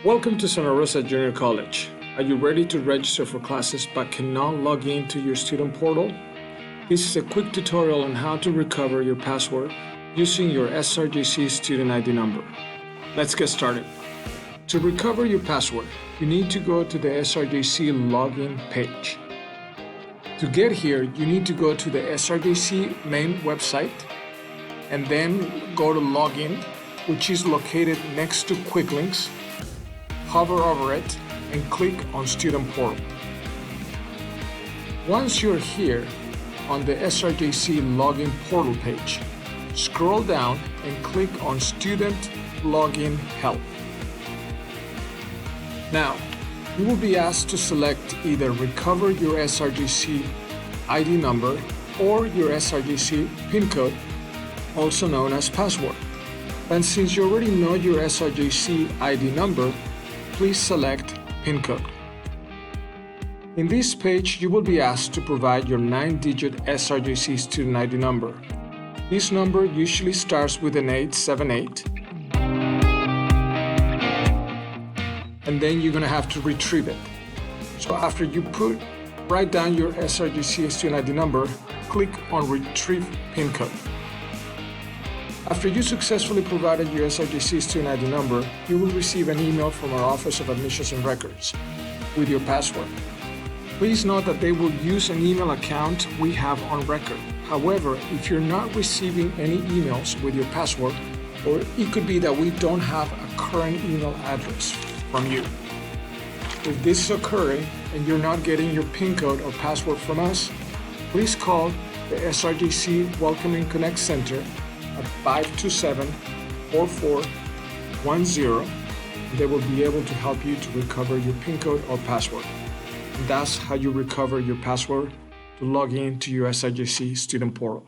Welcome to Santa Rosa Junior College. Are you ready to register for classes but cannot log in to your student portal? This is a quick tutorial on how to recover your password using your SRJC student ID number. Let's get started. To recover your password, you need to go to the SRJC login page. To get here, you need to go to the SRJC main website and then go to login, which is located next to quick links. Hover over it and click on Student Portal. Once you're here on the SRJC login portal page, scroll down and click on Student Login Help. Now, you will be asked to select either recover your SRJC ID number or your SRJC PIN code, also known as password. And since you already know your SRJC ID number, please select PIN code. In this page, you will be asked to provide your 9-digit SRJC student ID number. This number usually starts with an 878, and then you're going to have to retrieve it. So after you write down your SRJC student ID number, click on Retrieve PIN code. After you successfully provided your SRJC student ID number, you will receive an email from our Office of Admissions and Records with your password. Please note that they will use an email account we have on record. However, if you're not receiving any emails with your password, or it could be that we don't have a current email address from you. If this is occurring and you're not getting your PIN code or password from us, please call the SRJC Welcoming Connect Center at 527-4410. They will be able to help you to recover your PIN code or password. And that's how you recover your password to log in to your SRJC student portal.